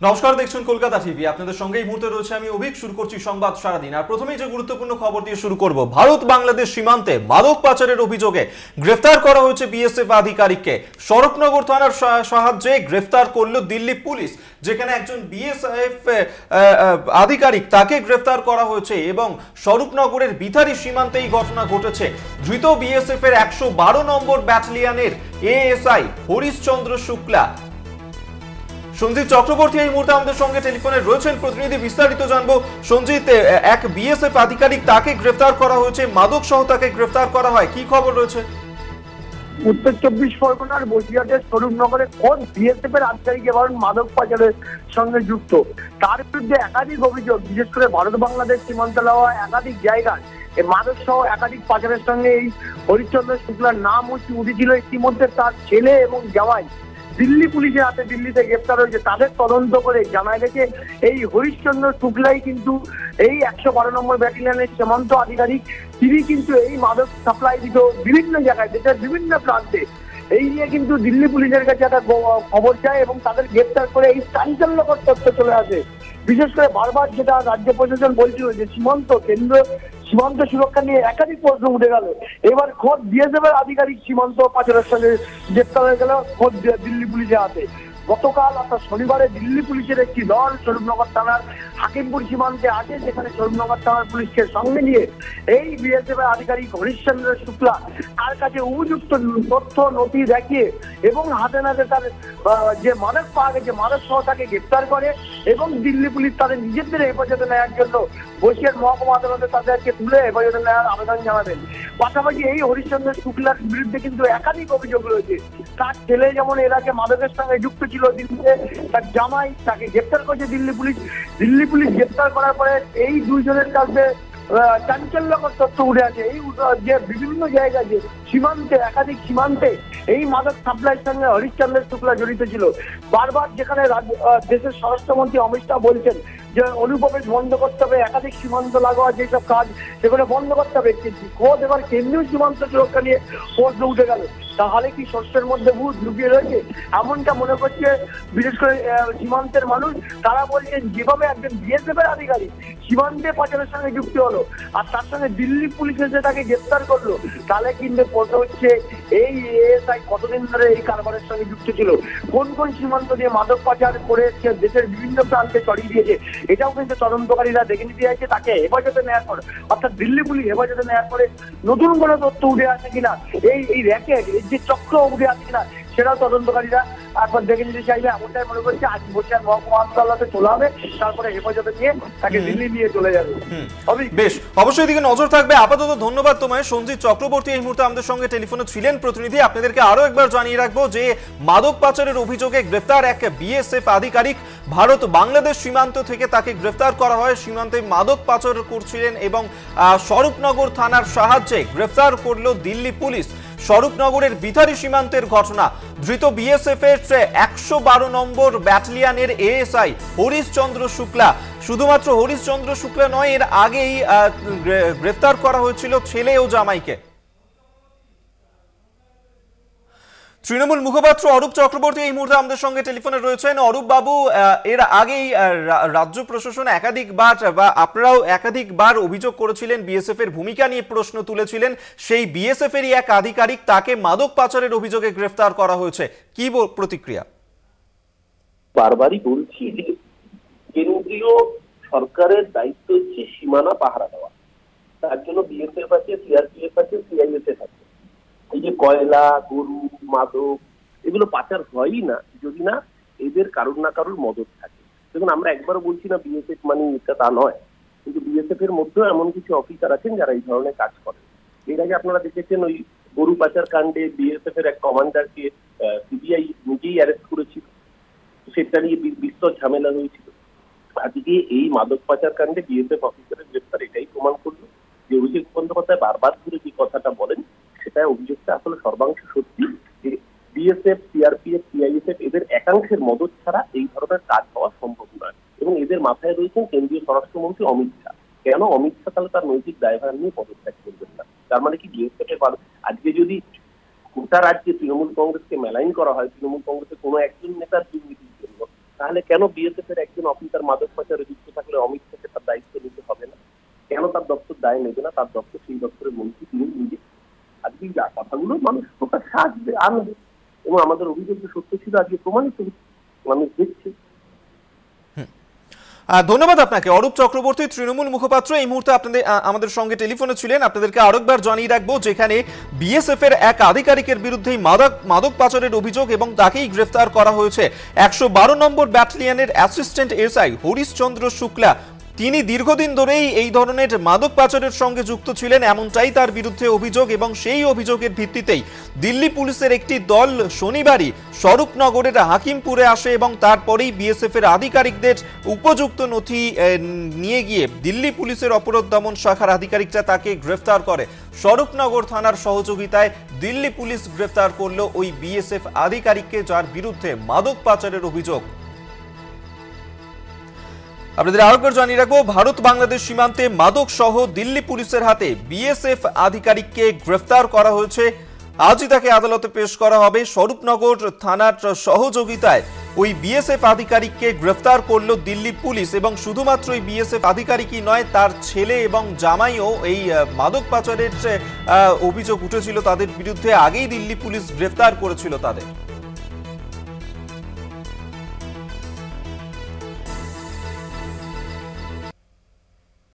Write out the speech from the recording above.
নমস্কার, দেখছেন কলকাতা টিভি। আপনাদের সঙ্গে এই মুহূর্তে রয়েছে আমি অভিক। শুরু করছি সংবাদ সারাদিন। আর প্রথমেই যে গুরুত্বপূর্ণ খবর দিয়ে শুরু করব, ভারত বাংলাদেশ সীমান্তে মাদক পাচারের অভিযোগে গ্রেফতার করা হয়েছে বিএসএফ আধিকারিককে। শরৎনগর থানার সাহায্যে গ্রেফতার করল দিল্লি পুলিশ, যেখানে একজন বিএসএফ আধিকারিক তাকে গ্রেফতার করা হয়েছে এবং স্বরূপনগরের বিথারি সীমান্তে এই ঘটনা ঘটেছে। ধৃত বিএসএফ এর 112 নম্বর ব্যাটালিয়নের এএসআই হরিশচন্দ্র শুক্লা। সঞ্জিত চক্রবর্তী এই মুহূর্তে আমাদের সঙ্গে টেলিফোনে রয়েছেন, প্রতিনিধি। বিস্তারিত জানবো সঞ্জিত। এক বিএসএফ আধিকারিক তাকে গ্রেফতার করা হয়েছে, মাদক সহ তাকে গ্রেফতার করা হয়, কি খবর রয়েছে? উত্তর 24 পরগনার বসিরহাটের স্বরূপনগরে খোদ বিএসএফ এর আধিকারিক এবং মাদক পাচারের সঙ্গে যুক্ত, তার বিরুদ্ধে একাধিক অভিযোগ। বিশেষ করে ভারত বাংলাদেশ সীমান্ত একাধিক জায়গায় এই মাদক সহ একাধিক পাচারের সঙ্গে এই হরিশ্চন্দ্র শুক্লার নাম উঠেছিল। ইতিমধ্যে তার ছেলে এবং জামাই দিল্লি পুলিশের হাতে দিল্লিতে গ্রেপ্তার হয়েছে। তাদের তদন্ত করে জানা গেছে এই হরিশ্চন্দ্র শুক্লাই কিন্তু এই 112 নম্বর ব্যাটালিয়নের সীমান্ত আধিকারিক। তিনি কিন্তু এই মাদক সাপ্লাই দিত বিভিন্ন জায়গায়, দেশের বিভিন্ন প্রান্তে। এই নিয়ে কিন্তু দিল্লি পুলিশের কাছে একটা খবর যায় এবং তাদের গ্রেপ্তার করে এই চাঞ্চল্যকর তথ্য চলে আসে। বিশেষ করে বারবার যেটা রাজ্য প্রশাসন বলছিল যে সীমান্ত সুরক্ষা নিয়ে একাধিক প্রশ্ন উঠে গেল। এবার খোদ বিএসএফ এর আধিকারিক সীমান্ত পাচারের সঙ্গে গ্রেপ্তার হয়ে গেল খোদ দিল্লি পুলিশের হাতে। গতকাল অর্থাৎ শনিবারে দিল্লি পুলিশের একটি দল স্বরূপনগর থানার হাকিমপুর সীমান্তে আসে, যেখানে স্বরূপনগর থানার পুলিশকে সঙ্গে নিয়ে এই বিএসএফ এর আধিকারিক হরিশ্চন্দ্র শুক্লা তার কাছে উপযুক্ত তথ্য নথি দেখিয়ে এবং হাতে নাতে তার যে মাদক পাওয়া গেছে মাদক সহ তাকে গ্রেপ্তার করে এবং দিল্লি পুলিশ তাদের নিজেদের হেফাজতে নেওয়ার জন্য বসিরহাট মহকুমা আদালতে তাদেরকে তুলে হেফাজতে নেওয়ার আবেদন জানাবেন। পাশাপাশি এই হরিশ্চন্দ্র শুক্লার বিরুদ্ধে কিন্তু একাধিক অভিযোগ রয়েছে। তার ছেলে যেমন এর আগে মাদকের সঙ্গে যুক্ত ছিল দিল্লিতে, তার জামাই তাকে গ্রেপ্তার করেছে দিল্লি পুলিশ গ্রেপ্তার করার পরে এই দুইজনের কাছে চাঞ্চল্যকর তথ্য উঠে আছে। এই যে বিভিন্ন জায়গায় যে সীমান্তে একাধিক সীমান্তে এই মাদক সাপ্লাইয়ের সঙ্গে হরিশ্চন্দ্র শুক্লা জড়িত ছিল। বারবার যেখানে দেশের স্বরাষ্ট্রমন্ত্রী অমিত শাহ বলছেন যে অনুপ্রবেশ বন্ধ করতে হবে, একাধিক সীমান্ত লাগোয়া যেসব কাজ সেগুলো বন্ধ করতে হবে, কিন্তু খোদ এবার কেন্দ্রীয় সীমান্ত সুরক্ষা নিয়ে প্রশ্ন উঠে গেল। তাহলে কি শস্যের মধ্যে ভূত লুকিয়ে রয়েছে এমনটা মনে করছে বিশেষ করে সীমান্তের মানুষ। তারা বলছেন যেভাবে একজন বিএসএফ এর আধিকারিক সীমান্তে পাচারের সঙ্গে যুক্ত হলো আর তার সঙ্গে দিল্লি পুলিশ এসে তাকে গ্রেপ্তার করলো, তাহলে কিন্তু প্রশ্ন হচ্ছে এই এএসআই কতদিন ধরে এই কারবারের সঙ্গে যুক্ত ছিল, কোন কোন সীমান্ত দিয়ে মাদক পাচার করে দেশের বিভিন্ন প্রান্তে ছড়িয়ে দিয়েছে, এটাও কিন্তু তদন্তকারীরা দেখে নিতে চাইছে। তাকে হেফাজতে নেওয়ার পর অর্থাৎ দিল্লি পুলিশ হেফাজতে নেওয়ার পরে নতুন কোনো তথ্য উঠে আসে কিনা, এই র্যাকেট যে চক্র উঠে আসে কিনা সেটাও তদন্তকারীরা একবার দেখে নিতে চাইবে। এমনটাই মনে করছে আজ বসিরহাট মহকুমা আদালতে তোলা হবে, তারপরে হেফাজতে নিয়ে তাকে দিল্লি নিয়ে চলে যাবে। বেশ, অবশ্যই দিকে নজর থাকবে। আপাতত ধন্যবাদ তোমায় সঞ্জিত চক্রবর্তী এই মুহূর্তে আমাদের সঙ্গে টেলিফোনে ছিলেন প্রতিনিধি। আপনাদেরকে আরো একবার জানিয়ে রাখবো যে মাদক পাচারের অভিযোগে গ্রেফতার এক বিএসএফ আধিকারিক। ভারত বাংলাদেশ সীমান্ত থেকে তাকে গ্রেফতার করা হয়। সীমান্তে মাদক পাচার করছিলেন এবং স্বরূপনগর থানার সাহায্যে গ্রেফতার করল দিল্লি পুলিশ। স্বরূপনগরের বিথারি সীমান্তের ঘটনা। ধৃত বিএসএফ এর 112 নম্বর ব্যাটালিয়নের এএসআই হরিশচন্দ্র শুক্লা। শুধুমাত্র হরিশচন্দ্র শুক্লা নয়, এর আগেই গ্রেফতার করা হয়েছিল ছেলে ও জামাইকে। তৃণমূল মুখপাত্র অরূপ চক্রবর্তী এই মুহূর্তে আমাদের সঙ্গে টেলিফোনে রয়েছেন। অরূপ বাবু, এর আগেই রাজ্য প্রশাসন একাধিকবার বা আপনারাও একাধিকবার অভিযোগ করেছিলেন, বিএসএফ এর ভূমিকা নিয়ে প্রশ্ন তুলেছিলেন। সেই বিএসএফ এরই এক আধিকারিক, তাকে মাদক পাচারের অভিযোগে গ্রেফতার করা হয়েছে, কি প্রতিক্রিয়া? বারবারই বলছি যে কেন্দ্রীয় সরকারের দায়িত্ব হচ্ছে সীমানা পাহারা দেওয়া। তার জন্য বিএসএফ আছে, সিআরপিএফ আছে, সিআইএসএফ আছে। এই যে কয়লা, গরু, মাদক এগুলো পাচার হয়ই না যদি না এদের কারোর না কারোর মদত থাকে। দেখুন, আমরা একবারও বলছি না বিএসএফ মানে এটা, তা নয়, কিন্তু বিএসএফ এর মধ্যেও এমন কিছু অফিসার আছেন যারা এই ধরনের কাজ করেন। এর আগে আপনারা দেখেছেন ওই গরু পাচার কাণ্ডে বিএসএফ এর এক কমান্ডারকে সিবিআই নিজেই অ্যারেস্ট করেছিল, সেটা নিয়ে বিস্তর ঝামেলা হয়েছিল। আজকে এই মাদক পাচার কাণ্ডে বিএসএফ অফিসারের গ্রেফতার এটাই প্রমাণ করলো যে অভিষেক বন্দ্যোপাধ্যায় বারবার ধরে যে কথাটা বলেন সেটা অভিযোগটা আসলে সর্বাংশ সত্যি যে বিএসএফ, সিআরপিএফ, সিআইএসএফ এদের একাংশের মদত ছাড়া এই ধরনের কাজ হওয়া সম্ভব নয়। এবং এদের মাথায় রয়েছেন কেন্দ্রীয় স্বরাষ্ট্রমন্ত্রী অমিত শাহ। কেন অমিত শাহ তাহলে তার নৈতিক দায়ভার নিয়ে পদত্যাগ করবেন না? তার মানে কি বিএসএফ এর আজকে যদি গোটা রাজ্যে তৃণমূল কংগ্রেসকে মেলাইন করা হয়, তৃণমূল কংগ্রেসের কোনো একজন নেতার দুর্নীতির জন্য, তাহলে কেন বিএসএফ এর একজন অফিসার মাদক পাচারে যুক্ত থাকলে অমিত থেকে তার দায়িত্ব নিতে হবে না? কেন তার দপ্তর দায় নেবে না? তার দপ্তর সেই দপ্তরের মন্ত্রী তিনি নিজে। আজকে এই কথাগুলো মানুষ প্রকাশ্যে আসবে, আনবে, এবং আমাদের অভিযোগ যে সত্য ছিল আজকে প্রমাণিত হচ্ছে, মানুষ দেখছে। ধন্যবাদ আপনাকে। অরূপ চক্রবর্তী, তৃণমূল মুখপাত্র, এই মুহূর্তে আপনাদের আমাদের সঙ্গে টেলিফোনে ছিলেন। আপনাদেরকে আরেকবার জানিয়ে রাখবো, যেখানে বিএসএফ এর এক আধিকারিকের বিরুদ্ধেই মাদক পাচারের অভিযোগ এবং তাকেই গ্রেফতার করা হয়েছে। 112 নম্বর ব্যাটালিয়নের অ্যাসিস্ট্যান্ট এসআই হরিশচন্দ্র শুক্লা, তিনি দীর্ঘদিন ধরেই এই ধরনের মাদক পাচারের সঙ্গে যুক্ত ছিলেন, এমনটাই তার বিরুদ্ধে অভিযোগ। এবং সেই অভিযোগের ভিত্তিতেই দিল্লি পুলিশের একটি দল শনিবারই স্বরূপনগরের হাকিমপুরে আসে এবং তারপরেই বিএসএফ এর আধিকারিকদের উপযুক্ত নথি নিয়ে গিয়ে দিল্লি পুলিশের অপরাধ দমন শাখার আধিকারিকরা তাকে গ্রেফতার করে। স্বরূপনগর থানার সহযোগিতায় দিল্লি পুলিশ গ্রেফতার করলো ওই বিএসএফ আধিকারিককে, যার বিরুদ্ধে মাদক পাচারের অভিযোগ। আপনাদের আরেকবার জানিয়ে রাখবো, ভারত বাংলাদেশ সীমান্তে মাদক সহ দিল্লি পুলিশের হাতে বিএসএফ আধিকারিককে গ্রেফতার করা হয়েছে। আজই তাকে আদালতে পেশ করা হবে। স্বরূপনগর থানার সহযোগিতায় ওই বিএসএফ আধিকারিককে গ্রেফতার করলো দিল্লি পুলিশ। এবং শুধুমাত্র এই বিএসএফ আধিকারিকই নয়, তার ছেলে এবং জামাইও এই মাদক পাচারের অভিযোগ উঠেছিল তাদের বিরুদ্ধে, আগেই দিল্লি পুলিশ গ্রেফতার করেছিল তাদের।